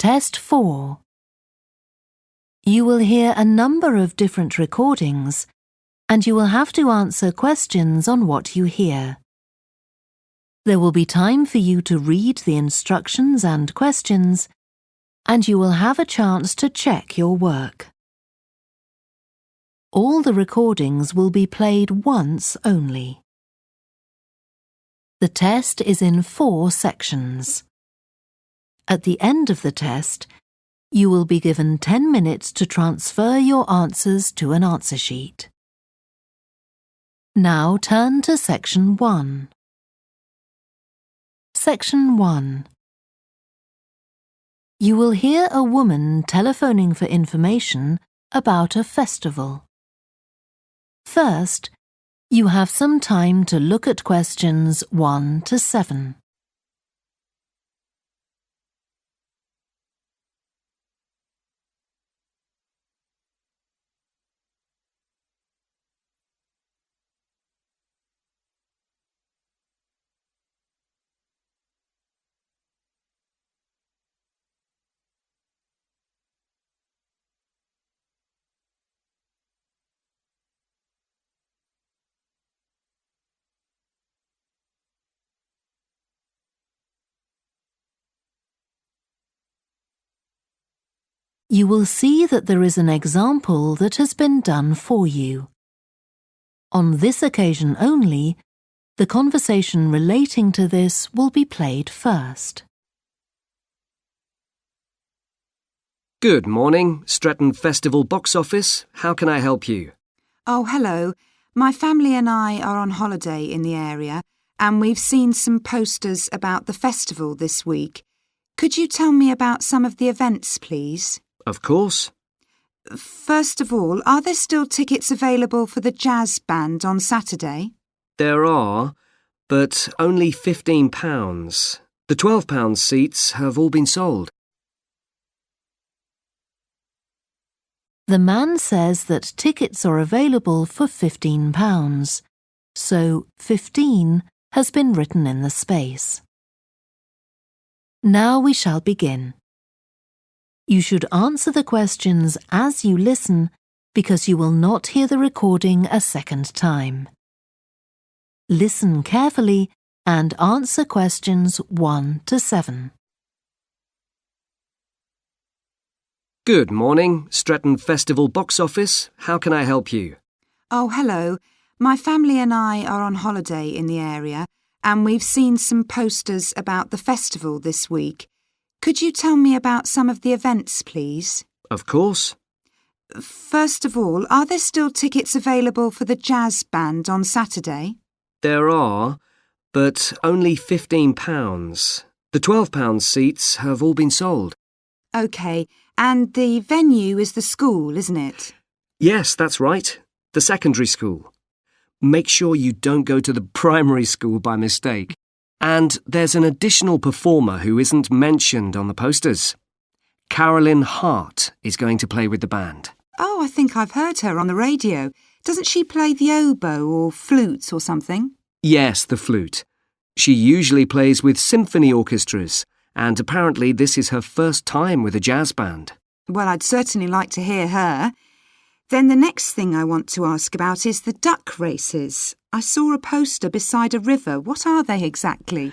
Test 4. You will hear a number of different recordings, and you will have to answer questions on what you hear. There will be time for you to read the instructions and questions, and you will have a chance to check your work. All the recordings will be played once only. The test is in 4 sections. At the end of the test, you will be given 10 minutes to transfer your answers to an answer sheet. Now turn to Section 1. Section 1. You will hear a woman telephoning for information about a festival. First, you have some time to look at questions 1 to 7. You will see that there is an example that has been done for you. On this occasion only, the conversation relating to this will be played first. Good morning, Stretton Festival box office. How can I help you? Oh, hello. My family and I are on holiday in the area, and we've seen some posters about the festival this week. Could you tell me about some of the events, please? Of course. First of all, are there still tickets available for the jazz band on Saturday? There are, but only £15. The £12 seats have all been sold. The man says that tickets are available for £15, so 15 has been written in the space. Now we shall begin. You should answer the questions as you listen because you will not hear the recording a second time. Listen carefully and answer questions 1 to 7. Good morning, Stretton Festival box office. How can I help you? Oh, hello. My family and I are on holiday in the area, and we've seen some posters about the festival this week. Could you tell me about some of the events, please? Of course. First of all, are there still tickets available for the jazz band on Saturday? There are, but only £15. The £12 seats have all been sold. OK, and the venue is the school, isn't it? Yes, that's right. The secondary school. Make sure you don't go to the primary school by mistake. And there's an additional performer who isn't mentioned on the posters. Carolyn Hart is going to play with the band. Oh, I think I've heard her on the radio. Doesn't she play the oboe or flute or something? Yes, the flute. She usually plays with symphony orchestras, and apparently this is her first time with a jazz band. Well, I'd certainly like to hear her. Then the next thing I want to ask about is the duck races. I saw a poster beside a river. What are they exactly?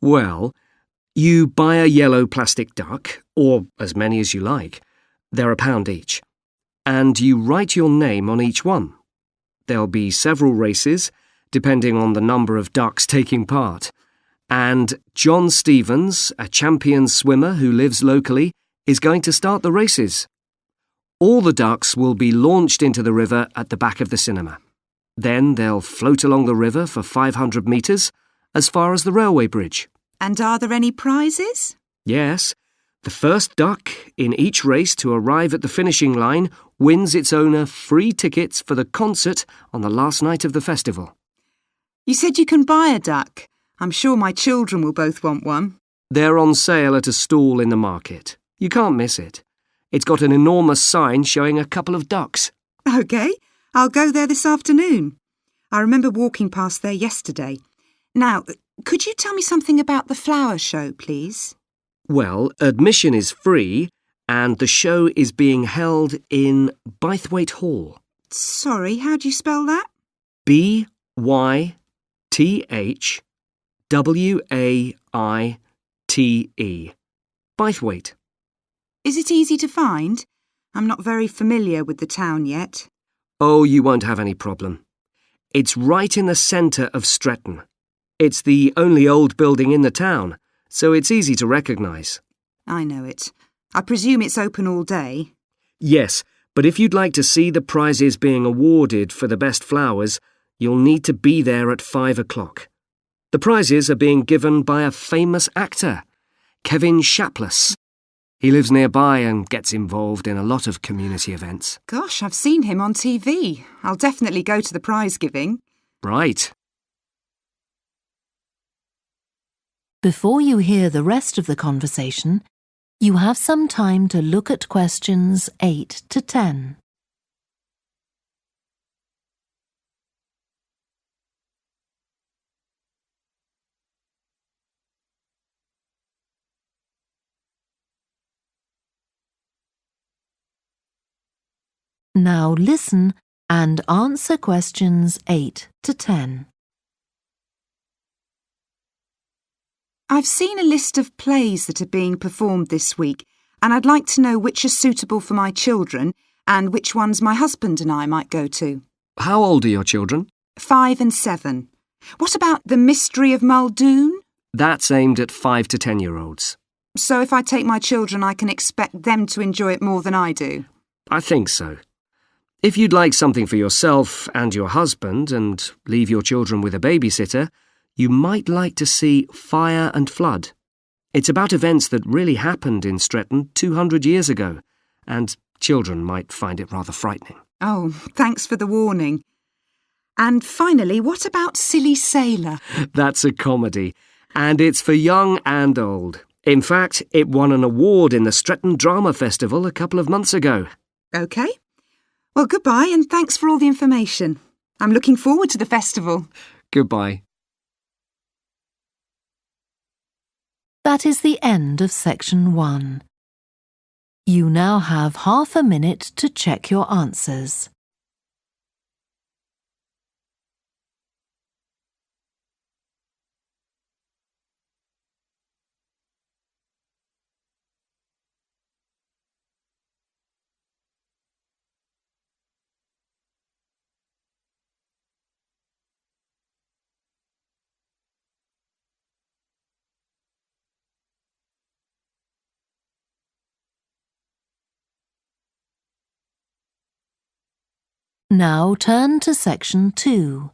Well, you buy a yellow plastic duck, or as many as you like. They're £1 each. And you write your name on each one. There'll be several races, depending on the number of ducks taking part. And John Stevens, a champion swimmer who lives locally, is going to start the races. All the ducks will be launched into the river at the back of the cinema. Then they'll float along the river for 500 metres, as far as the railway bridge. And are there any prizes? Yes. The first duck in each race to arrive at the finishing line wins its owner free tickets for the concert on the last night of the festival. You said you can buy a duck. I'm sure my children will both want one. They're on sale at a stall in the market. You can't miss it. It's got an enormous sign showing a couple of ducks. OK, I'll go there this afternoon. I remember walking past there yesterday. Now, could you tell me something about the flower show, please? Well, admission is free and the show is being held in Bythwaite Hall. Sorry, how do you spell that? Bythwaite. Bythwaite. Is it easy to find? I'm not very familiar with the town yet. Oh, you won't have any problem. It's right in the centre of Stretton. It's the only old building in the town, so it's easy to recognise. I know it. I presume it's open all day. Yes, but if you'd like to see the prizes being awarded for the best flowers, you'll need to be there at 5 o'clock. The prizes are being given by a famous actor, Kevin Shapless. He lives nearby and gets involved in a lot of community events. Gosh, I've seen him on TV. I'll definitely go to the prize giving. Right. Before you hear the rest of the conversation, you have some time to look at questions 8 to 10. Now listen and answer questions 8 to 10. I've seen a list of plays that are being performed this week, and I'd like to know which are suitable for my children and which ones my husband and I might go to. How old are your children? 5 and 7. What about The Mystery of Muldoon? That's aimed at 5 to 10-year-olds. So if I take my children, I can expect them to enjoy it more than I do? I think so. If you'd like something for yourself and your husband and leave your children with a babysitter, you might like to see Fire and Flood. It's about events that really happened in Stretton 200 years ago, and children might find it rather frightening. Oh, thanks for the warning. And finally, what about Silly Sailor? That's a comedy, and it's for young and old. In fact, it won an award in the Stretton Drama Festival a couple of months ago. OK. Well, goodbye and thanks for all the information. I'm looking forward to the festival. Goodbye. That is the end of section 1. You now have half a minute to check your answers. Now turn to section 2.